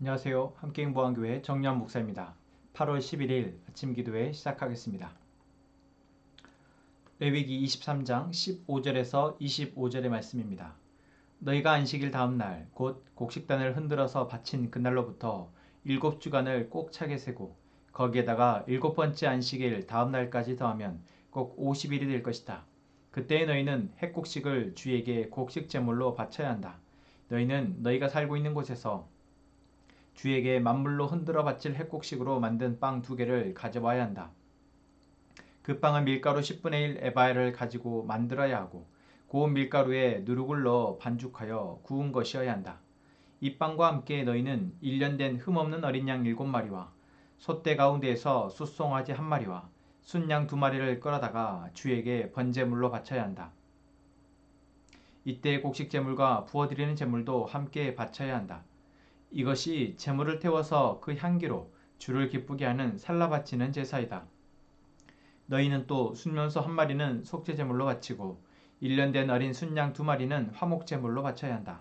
안녕하세요. 함께행보한교회 정유한 목사입니다. 8월 11일 아침 기도회 시작하겠습니다. 레위기 23장 15절에서 25절의 말씀입니다. 너희가 안식일 다음 날 곧 곡식단을 흔들어서 바친 그날로부터 7주간을 꼭 차게 세고 거기에다가 7번째 안식일 다음 날까지 더하면 꼭 50일이 될 것이다. 그때에 너희는 핵곡식을 주에게 곡식 제물로 바쳐야 한다. 너희는 너희가 살고 있는 곳에서 주에게 만물로 흔들어 바칠 핵곡식으로 만든 빵 2개를 가져와야 한다. 그 빵은 밀가루 10분의 1 에바를 가지고 만들어야 하고 고운 밀가루에 누룩을 넣어 반죽하여 구운 것이어야 한다. 이 빵과 함께 너희는 1년 된 흠없는 어린 양 7마리와 솥대 가운데에서 숫송아지 1마리와 순양 2마리를 끌어다가 주에게 번제물로 바쳐야 한다. 이때 곡식 제물과 부어드리는 제물도 함께 바쳐야 한다. 이것이 제물을 태워서 그 향기로 주를 기쁘게 하는 살라 바치는 제사이다. 너희는 또 순면소 1마리는 속죄제물로 바치고 1년 된 어린 순양 2마리는 화목제물로 바쳐야 한다.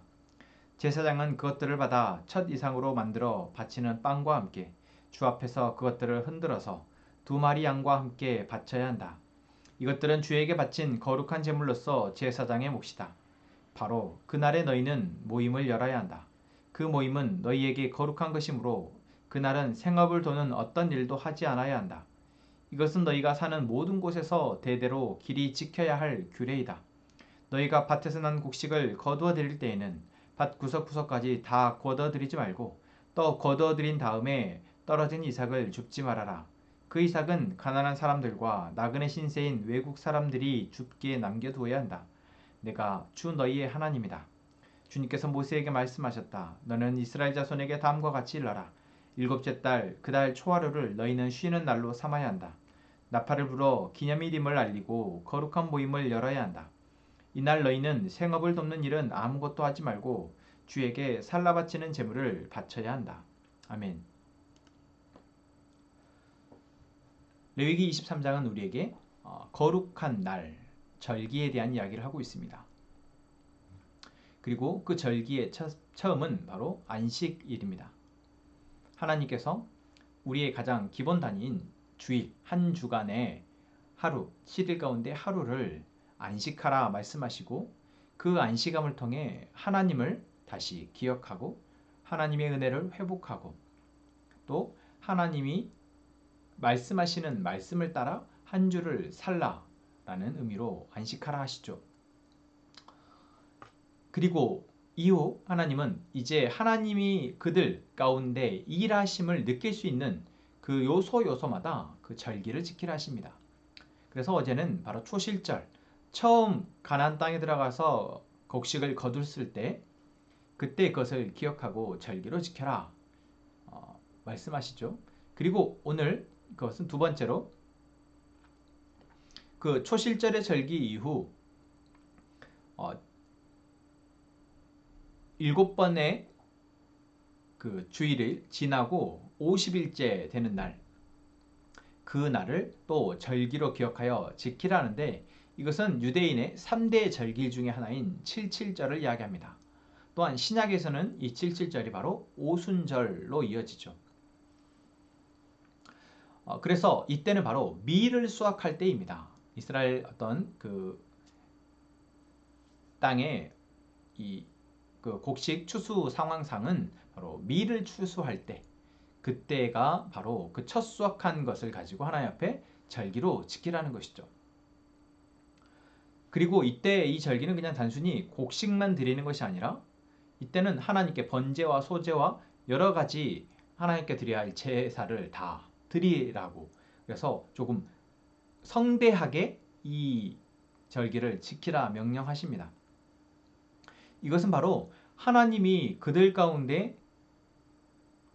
제사장은 그것들을 받아 첫 이상으로 만들어 바치는 빵과 함께 주 앞에서 그것들을 흔들어서 2마리 양과 함께 바쳐야 한다. 이것들은 주에게 바친 거룩한 제물로서 제사장의 몫이다. 바로 그날에 너희는 모임을 열어야 한다. 그 모임은 너희에게 거룩한 것이므로 그날은 생업을 도는 어떤 일도 하지 않아야 한다. 이것은 너희가 사는 모든 곳에서 대대로 길이 지켜야 할 규례이다. 너희가 밭에서 난 곡식을 거두어 드릴 때에는 밭 구석구석까지 다 거두어 드리지 말고 또 거두어 드린 다음에 떨어진 이삭을 줍지 말아라. 그 이삭은 가난한 사람들과 나그네 신세인 외국 사람들이 줍기에 남겨두어야 한다. 내가 주 너희의 하나님이다. 주님께서 모세에게 말씀하셨다. 너는 이스라엘 자손에게 다음과 같이 일러라. 7째 달 그 달 초하루를 너희는 쉬는 날로 삼아야 한다. 나팔을 불어 기념일임을 알리고 거룩한 모임을 열어야 한다. 이날 너희는 생업을 돕는 일은 아무것도 하지 말고 주에게 살라 바치는 제물을 바쳐야 한다. 아멘. 레위기 23장은 우리에게 거룩한 날, 절기에 대한 이야기를 하고 있습니다. 그리고 그 절기의 처음은 바로 안식일입니다. 하나님께서 우리의 가장 기본 단위인 주일, 한 주간의 하루, 7일 가운데 하루를 안식하라 말씀하시고 그 안식함을 통해 하나님을 다시 기억하고 하나님의 은혜를 회복하고 또 하나님이 말씀하시는 말씀을 따라 한 주를 살라라는 의미로 안식하라 하시죠. 그리고 이후 하나님은 이제 하나님이 그들 가운데 일하심을 느낄 수 있는 그 요소마다 그 절기를 지키라 하십니다. 그래서 어제는 바로 초실절, 처음 가나안 땅에 들어가서 곡식을 거둘 때 그때 그것을 기억하고 절기로 지켜라 말씀하시죠. 그리고 오늘 그것은 두 번째로 그 초실절의 절기 이후 7번의 그 주일을 지나고 50일째 되는 날, 그 날을 또 절기로 기억하여 지키라는데 이것은 유대인의 3대 절기 중에 하나인 칠칠절을 이야기합니다. 또한 신약에서는 이 칠칠절이 바로 오순절로 이어지죠. 그래서 이때는 바로 밀을 수확할 때입니다. 이스라엘 어떤 그 땅에 그 곡식 추수 상황상은 바로 밀을 추수할 때 그때가 바로 그 첫 수확한 것을 가지고 하나님 앞에 절기로 지키라는 것이죠. 그리고 이때 이 절기는 그냥 단순히 곡식만 드리는 것이 아니라 이때는 하나님께 번제와 소제와 여러 가지 하나님께 드려야 할 제사를 다 드리라고, 그래서 조금 성대하게 이 절기를 지키라 명령하십니다. 이것은 바로 하나님이 그들 가운데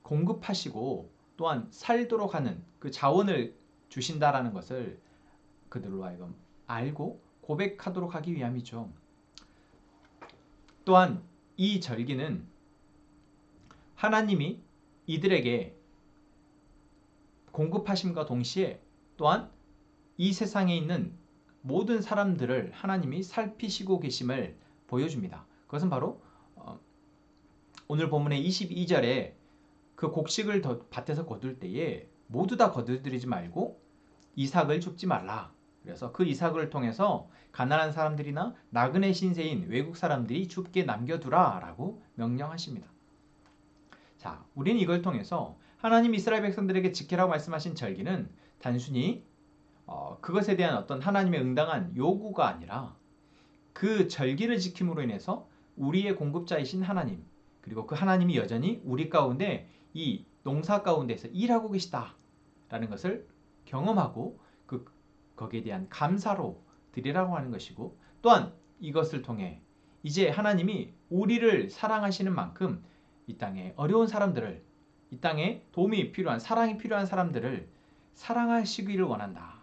공급하시고 또한 살도록 하는 그 자원을 주신다라는 것을 그들로 하여금 알고 고백하도록 하기 위함이죠. 또한 이 절기는 하나님이 이들에게 공급하심과 동시에 또한 이 세상에 있는 모든 사람들을 하나님이 살피시고 계심을 보여줍니다. 그것은 바로 오늘 본문의 22절에 그 곡식을 밭에서 거둘 때에 모두 다 거두들이지 말고 이삭을 줍지 말라. 그래서 그 이삭을 통해서 가난한 사람들이나 나그네 신세인 외국 사람들이 줍게 남겨두라 라고 명령하십니다. 자, 우리는 이걸 통해서 하나님 이스라엘 백성들에게 지키라고 말씀하신 절기는 단순히 그것에 대한 어떤 하나님의 응당한 요구가 아니라 그 절기를 지킴으로 인해서 우리의 공급자이신 하나님, 그리고 그 하나님이 여전히 우리 가운데 이 농사 가운데서 일하고 계시다라는 것을 경험하고 거기에 대한 감사로 드리라고 하는 것이고, 또한 이것을 통해 이제 하나님이 우리를 사랑하시는 만큼 이 땅에 어려운 사람들을, 이 땅에 도움이 필요한, 사랑이 필요한 사람들을 사랑하시기를 원한다.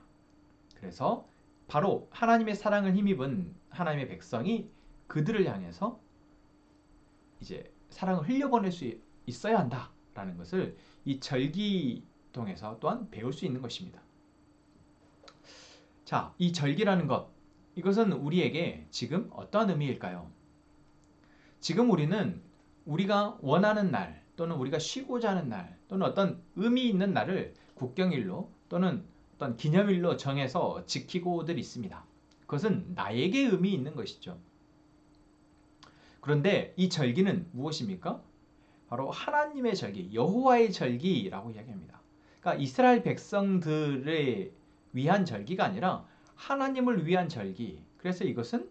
그래서 바로 하나님의 사랑을 힘입은 하나님의 백성이 그들을 향해서 이제 사랑을 흘려보낼 수 있어야 한다라는 것을 이 절기 통해서 또한 배울 수 있는 것입니다. 자, 이 절기라는 것, 이것은 우리에게 지금 어떠한 의미일까요? 지금 우리는 우리가 원하는 날, 또는 우리가 쉬고자 하는 날, 또는 어떤 의미 있는 날을 국경일로 또는 어떤 기념일로 정해서 지키고들 있습니다. 그것은 나에게 의미 있는 것이죠. 그런데 이 절기는 무엇입니까? 바로 하나님의 절기, 여호와의 절기라고 이야기합니다. 그러니까 이스라엘 백성들을 위한 절기가 아니라 하나님을 위한 절기. 그래서 이것은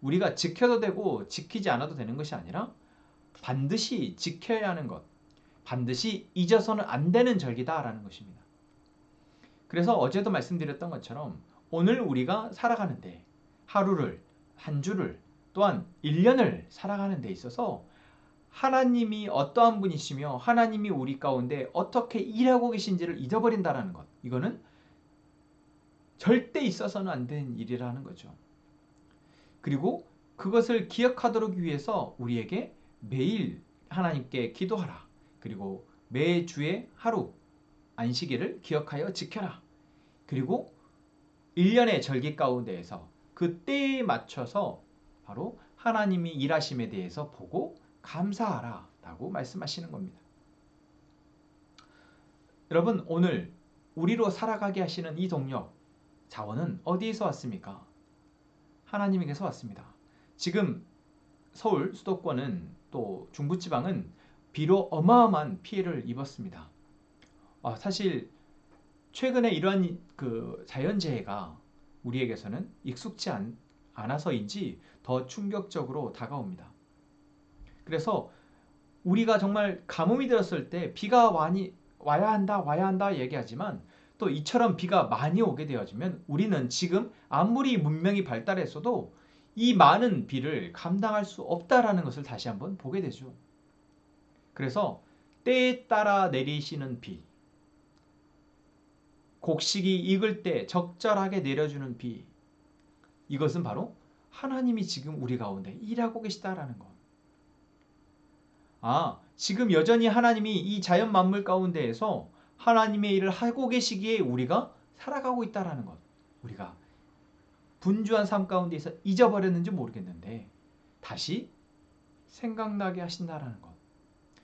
우리가 지켜도 되고 지키지 않아도 되는 것이 아니라 반드시 지켜야 하는 것, 반드시 잊어서는 안 되는 절기다라는 것입니다. 그래서 어제도 말씀드렸던 것처럼 오늘 우리가 살아가는데 하루를, 한 주를, 또한 1년을 살아가는 데 있어서 하나님이 어떠한 분이시며 하나님이 우리 가운데 어떻게 일하고 계신지를 잊어버린다는 것, 이거는 절대 있어서는 안 되는 일이라는 거죠. 그리고 그것을 기억하도록 위해서 우리에게 매일 하나님께 기도하라. 그리고 매주의 하루 안식일을 기억하여 지켜라. 그리고 1년의 절기 가운데에서 그 때에 맞춰서 바로 하나님이 일하심에 대해서 보고 감사하라 라고 말씀하시는 겁니다. 여러분, 오늘 우리로 살아가게 하시는 이 동력, 자원은 어디에서 왔습니까? 하나님에게서 왔습니다. 지금 서울 수도권은 또 중부지방은 비로 어마어마한 피해를 입었습니다. 사실 최근에 이러한 자연재해가 우리에게서는 익숙지 않아서인지 더 충격적으로 다가옵니다. 그래서 우리가 정말 가뭄이 들었을 때 비가 와야 한다 얘기하지만 또 이처럼 비가 많이 오게 되어지면 우리는 지금 아무리 문명이 발달했어도 이 많은 비를 감당할 수 없다라는 것을 다시 한번 보게 되죠. 그래서 때에 따라 내리시는 비, 곡식이 익을 때 적절하게 내려주는 비, 이것은 바로 하나님이 지금 우리 가운데 일하고 계시다라는 것. 지금 여전히 하나님이 이 자연 만물 가운데에서 하나님의 일을 하고 계시기에 우리가 살아가고 있다라는 것. 우리가 분주한 삶 가운데서 잊어버렸는지 모르겠는데 다시 생각나게 하신다라는 것.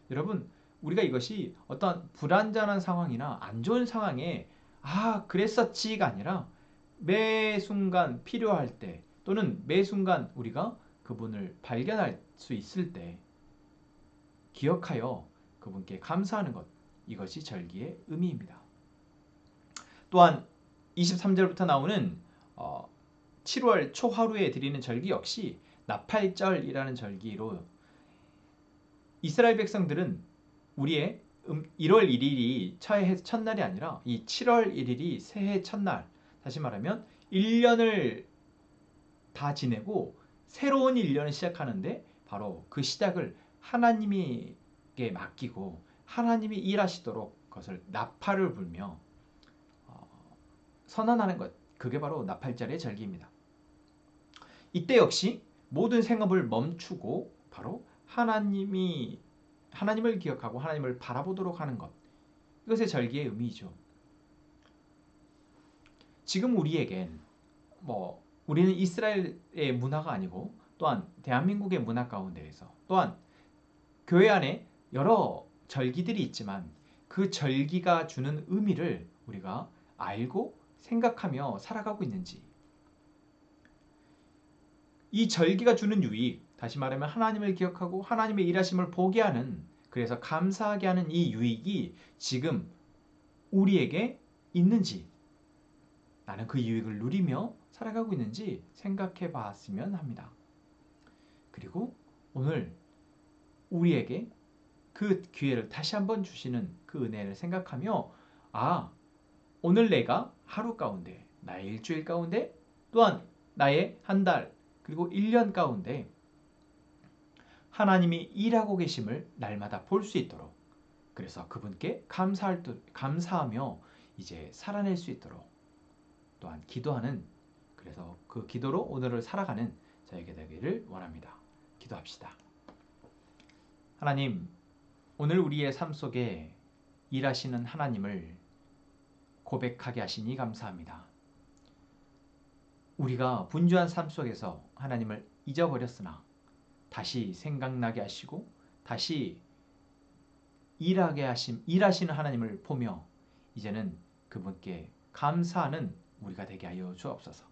여러분, 우리가 이것이 어떤 불안전한 상황이나 안 좋은 상황에 그랬었지가 아니라 매 순간 필요할 때 또는 매 순간 우리가 그분을 발견할 수 있을 때 기억하여 그분께 감사하는 것, 이것이 절기의 의미입니다. 또한 23절부터 나오는 7월 초하루에 드리는 절기 역시 나팔절이라는 절기로 이스라엘 백성들은 우리의 1월 1일이 새해 첫날이 아니라 이 7월 1일이 새해 첫날, 다시 말하면 1년을 다 지내고 새로운 1년을 시작하는데 바로 그 시작을 하나님에게 맡기고 하나님이 일하시도록 그것을 나팔을 불며 선언하는 것, 그게 바로 나팔절의 절기입니다. 이때 역시 모든 생업을 멈추고 바로 하나님을 기억하고 하나님을 바라보도록 하는 것, 이것의 절기의 의미이죠. 지금 우리에겐 우리는 이스라엘의 문화가 아니고 또한 대한민국의 문화 가운데에서 또한 교회 안에 여러 절기들이 있지만 그 절기가 주는 의미를 우리가 알고 생각하며 살아가고 있는지, 이 절기가 주는 유익, 다시 말하면 하나님을 기억하고 하나님의 일하심을 보게 하는, 그래서 감사하게 하는 이 유익이 지금 우리에게 있는지, 나는 그 유익을 누리며 살아가고 있는지 생각해 봤으면 합니다. 그리고 오늘 우리에게 그 기회를 다시 한번 주시는 그 은혜를 생각하며, 오늘 내가 하루 가운데, 나의 일주일 가운데, 또한 나의 한 달, 그리고 1년 가운데 하나님이 일하고 계심을 날마다 볼 수 있도록, 그래서 그분께 감사하며 이제 살아낼 수 있도록 또한 기도하는, 그래서 그 기도로 오늘을 살아가는 저에게 되기를 원합니다. 기도합시다. 하나님, 오늘 우리의 삶 속에 일하시는 하나님을 고백하게 하시니 감사합니다. 우리가 분주한 삶 속에서 하나님을 잊어버렸으나 다시 생각나게 하시고 다시 일하시는 하나님을 보며 이제는 그분께 감사하는 우리가 되게 하여 주옵소서.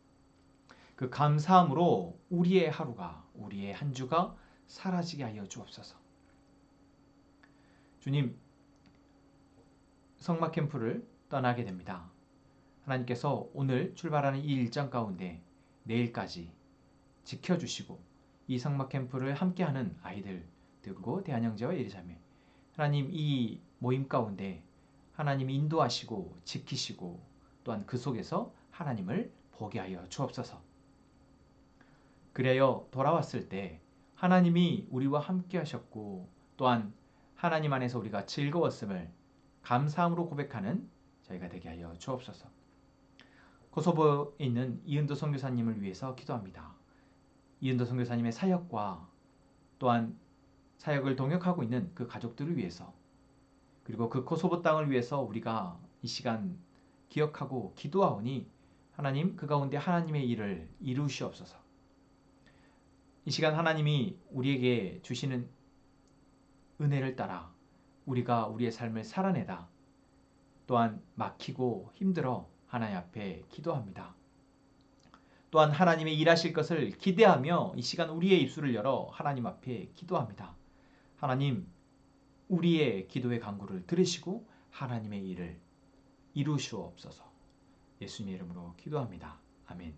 그 감사함으로 우리의 하루가, 우리의 한 주가 사라지게 하여 주옵소서. 주님, 성막 캠프를 떠나게 됩니다. 하나님께서 오늘 출발하는 이 일정 가운데 내일까지 지켜주시고 이 성막 캠프를 함께하는 아이들, 그리고 대한형제와 예리자매, 하나님 이 모임 가운데 하나님이 인도하시고 지키시고 또한 그 속에서 하나님을 보게 하여 주옵소서. 그래야 돌아왔을 때 하나님이 우리와 함께 하셨고 또한 하나님 안에서 우리가 즐거웠음을 감사함으로 고백하는 저희가 되게 하여 주옵소서. 코소보에 있는 이은도 선교사님을 위해서 기도합니다. 이은도 선교사님의 사역과 또한 사역을 동역하고 있는 그 가족들을 위해서, 그리고 그 코소보 땅을 위해서 우리가 이 시간 기억하고 기도하오니 하나님 그 가운데 하나님의 일을 이루시옵소서. 이 시간 하나님이 우리에게 주시는 은혜를 따라 우리가 우리의 삶을 살아내다 또한 막히고 힘들어 하나님 앞에 기도합니다. 또한 하나님의 일하실 것을 기대하며 이 시간 우리의 입술을 열어 하나님 앞에 기도합니다. 하나님, 우리의 기도의 간구를 들으시고 하나님의 일을 이루시옵소서. 예수님의 이름으로 기도합니다. 아멘.